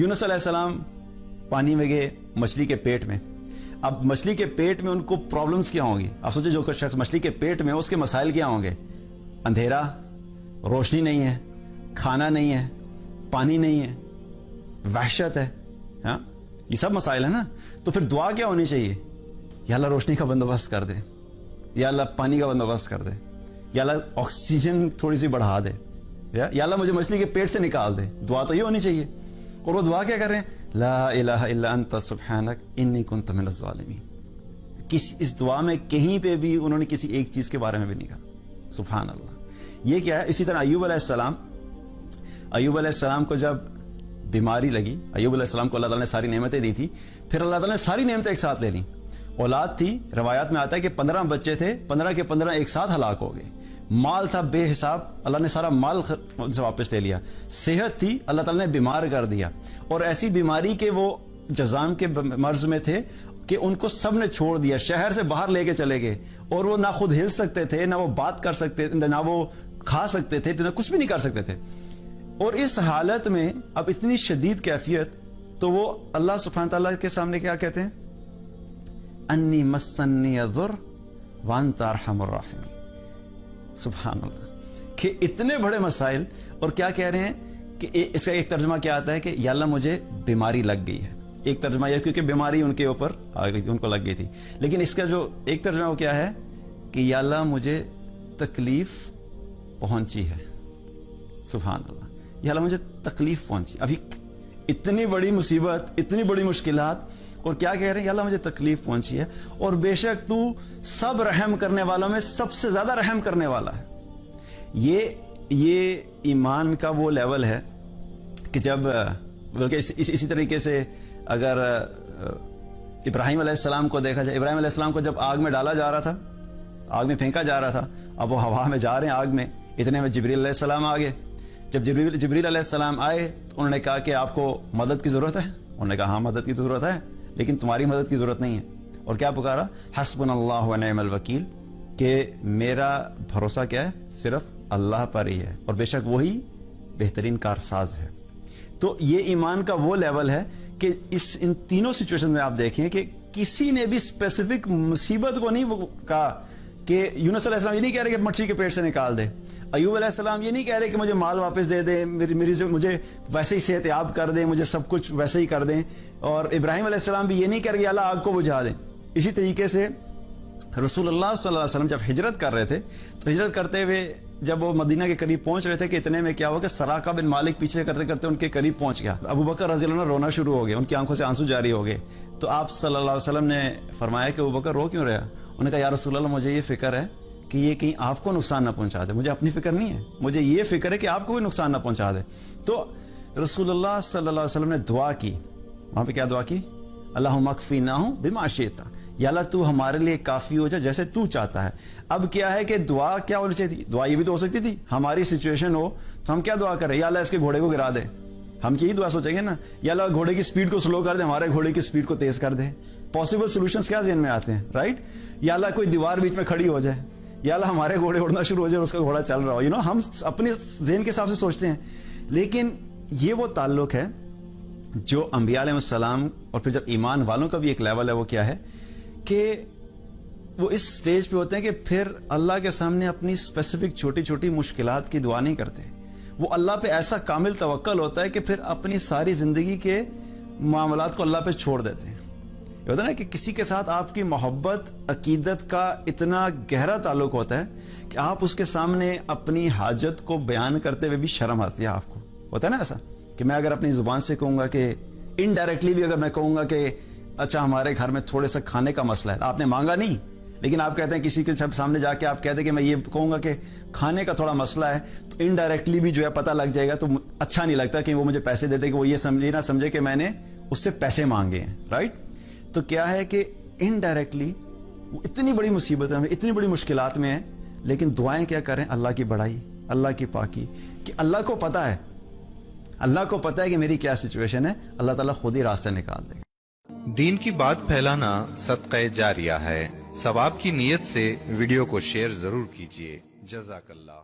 یونس علیہ السلام پانی میں گئے مچھلی کے پیٹ میں. اب مچھلی کے پیٹ میں ان کو پرابلمز کیا ہوں گی؟ آپ سوچیں جو شخص مچھلی کے پیٹ میں اس کے مسائل کیا ہوں گے؟ اندھیرا، روشنی نہیں ہے، کھانا نہیں ہے، پانی نہیں ہے، وحشت ہے. ہاں یہ سب مسائل ہیں نا. تو پھر دعا کیا ہونی چاہیے؟ یا اللہ روشنی کا بندوبست کر دے، یا اللہ پانی کا بندوبست کر دے، یا اللہ آکسیجن تھوڑی سی بڑھا دے، یا اللہ مجھے مچھلی کے پیٹ سے نکال دے. دعا تو یہ ہونی چاہیے. اور وہ دعا کیا کر رہے ہیں؟ لا الہ الا انت سبحانک انی کنت من الظالمین. اس دعا میں کہیں پہ بھی انہوں نے کسی ایک چیز کے بارے میں بھی نہیں کہا. سبحان اللہ. یہ کیا ہے؟ اسی طرح ایوب علیہ السلام کو جب بیماری لگی، ایوب علیہ السلام کو اللہ تعالیٰ نے ساری نعمتیں دی تھی، پھر اللہ تعالیٰ نے ساری نعمتیں ایک ساتھ لے لیں. اولاد تھی، روایات میں آتا ہے کہ 15 بچے تھے، 15 کے 15 ایک ساتھ ہلاک ہو گئے. مال تھا بے حساب، اللہ نے سارا مال ان سے واپس لے لیا. صحت تھی، اللہ تعالیٰ نے بیمار کر دیا. اور ایسی بیماری کہ وہ جزام کے مرض میں تھے کہ ان کو سب نے چھوڑ دیا، شہر سے باہر لے کے چلے گئے. اور وہ نہ خود ہل سکتے تھے، نہ وہ بات کر سکتے تھے، نہ وہ کھا سکتے تھے، نہ کچھ بھی نہیں کر سکتے تھے. اور اس حالت میں اب اتنی شدید کیفیت، تو وہ اللہ سبحانہ تعالیٰ کے سامنے کیا کہتے ہیں؟ انی مسنی الضر وانت ارحم الراحمین. سبحان اللہ. کہ اتنے بڑے مسائل، اور کیا کہہ رہے ہیں کہ اس کا ایک ترجمہ کیا آتا ہے کہ یا اللہ مجھے بیماری لگ گئی ہے. ایک ترجمہ یہ کیونکہ بیماری ان کے اوپر ان کو لگ گئی تھی. لیکن اس کا جو ایک ترجمہ وہ کیا ہے کہ یا اللہ مجھے تکلیف پہنچی ہے. سبحان اللہ. یا اللہ مجھے تکلیف پہنچی. ابھی اتنی بڑی مصیبت، اتنی بڑی مشکلات، اور کیا کہہ رہے ہیں؟ یا اللہ مجھے تکلیف پہنچی ہے، اور بے شک تو سب رحم کرنے والوں میں سب سے زیادہ رحم کرنے والا ہے. یہ ایمان کا وہ لیول ہے کہ جب بلکہ اسی طریقے سے اگر ابراہیم علیہ السلام کو دیکھا جائے، ابراہیم علیہ السلام کو جب آگ میں ڈالا جا رہا تھا، آگ میں پھینکا جا رہا تھا، اب وہ ہوا میں جا رہے ہیں آگ میں، اتنے میں جبریل علیہ السلام آ گئے. جب جبریل علیہ السلام آئے تو انہوں نے کہا کہ آپ کو مدد کی ضرورت ہے؟ انہوں نے کہا ہاں مدد کی ضرورت ہے، لیکن تمہاری مدد کی ضرورت نہیں ہے. اور کیا پکارا؟ حسبنا اللہ و نعم الوکیل، کہ میرا بھروسہ کیا ہے؟ صرف اللہ پر ہی ہے، اور بے شک وہی بہترین کارساز ہے. تو یہ ایمان کا وہ لیول ہے کہ ان تینوں سچویشن میں آپ دیکھیں کہ کسی نے بھی اسپیسیفک مصیبت کو نہیں کہا کہ یونس علیہ السلام یہ نہیں کہہ رہے کہ مچھلی کے پیٹ سے نکال دے. ایوب علیہ السلام یہ نہیں کہہ رہے کہ مجھے مال واپس دے دیں، مجھے ویسے ہی صحت یاب کر دیں، مجھے سب کچھ ویسے ہی کر دیں. اور ابراہیم علیہ السلام بھی یہ نہیں کہہ رہے کہ اللہ آگ کو بجھا دیں. اسی طریقے سے رسول اللہ صلی اللہ علیہ وسلم جب ہجرت کر رہے تھے، تو ہجرت کرتے ہوئے جب وہ مدینہ کے قریب پہنچ رہے تھے کہ اتنے میں کیا ہوا کہ سراقہ بن مالک پیچھے کرتے کرتے ان کے قریب پہنچ گیا. ابو بکر رضی اللہ عنہ رونا شروع ہو گئے، ان کی آنکھوں سے آنسو جاری ہو گئے. تو آپ صلی اللہ علیہ وسلم نے فرمایا کہ ابو بکر رو کیوں رہا؟ انہوں نے کہا یا رسول اللہ مجھے یہ فکر ہے کہ یہ کہیں آپ کو نقصان نہ پہنچا دے. مجھے اپنی فکر نہیں ہے، مجھے یہ فکر ہے کہ آپ کو بھی نقصان نہ پہنچا دے. تو رسول اللہ صلی اللہ علیہ وسلم نے دعا کی. وہاں پہ کیا دعا کی؟ اللہم اکفیناہم بما شئت، یا اللہ تو ہمارے لیے کافی ہو جائے جیسے تو چاہتا ہے. اب کیا ہے کہ دعا کیا ہونی چاہیے تھی؟ دعا یہ بھی تو ہو سکتی تھی ہماری سچویشن ہو تو ہم کیا دعا کریں؟ یا اللہ اس کے گھوڑے کو گرا دے. ہم یہی دعا سوچیں گے نا، یا اللہ گھوڑے کی سپیڈ کو سلو کر دے، ہمارے گھوڑے کی سپیڈ کو تیز کر دے. پاسبل سولوشنز کیا ذہن میں آتے ہیں، رائٹ؟ یا اللہ کوئی دیوار بیچ میں کھڑی ہو جائے، یا اللہ ہمارے گھوڑے اڑنا شروع ہو جائے، اس کا گھوڑا چل رہا ہو. ہم اپنے ذہن کے حساب سے سوچتے ہیں. لیکن یہ وہ تعلق ہے جو انبیاء علیہ السلام اور پھر جب ایمان والوں کا بھی ایک لیول ہے، وہ کیا ہے کہ وہ اس سٹیج پہ ہوتے ہیں کہ پھر اللہ کے سامنے اپنی اسپیسیفک چھوٹی چھوٹی مشکلات کی دعا نہیں کرتے. وہ اللہ پہ ایسا کامل توکل ہوتا ہے کہ پھر اپنی ساری زندگی کے معاملات کو اللہ پہ چھوڑ دیتے ہیں. یہ ہوتا ہے نا کہ کسی کے ساتھ آپ کی محبت، عقیدت کا اتنا گہرا تعلق ہوتا ہے کہ آپ اس کے سامنے اپنی حاجت کو بیان کرتے ہوئے بھی شرم آتی ہے. آپ کو ہوتا ہے نا ایسا کہ میں اگر اپنی زبان سے کہوں گا کہ انڈائریکٹلی بھی اگر میں کہوں گا کہ اچھا ہمارے گھر میں تھوڑے سا کھانے کا مسئلہ ہے، آپ نے مانگا نہیں لیکن آپ کہتے ہیں کسی کے سامنے جا کے آپ کہتے ہیں کہ میں یہ کہوں گا کہ کھانے کا تھوڑا مسئلہ ہے، تو انڈائریکٹلی بھی جو ہے پتہ لگ جائے گا. تو اچھا نہیں لگتا کہ وہ مجھے پیسے دے دے کہ وہ یہ سمجھے نہ سمجھے کہ میں نے اس سے پیسے مانگے ہیں، رائٹ؟ تو کیا ہے کہ انڈائریکٹلی وہ اتنی بڑی مصیبت میں، اتنی بڑی مشکلات میں ہے، لیکن دعائیں کیا کریں؟ اللہ کی بڑائی، اللہ کی پاکی، کہ اللہ کو پتہ ہے، اللہ کو پتہ ہے کہ میری کیا سچویشن ہے، اللہ تعالیٰ خود ہی راستہ نکال دے گا. دین کی بات پھیلانا صدقہ جاریہ ہے. ثواب کی نیت سے ویڈیو کو شیئر ضرور کیجیے. جزاک اللہ.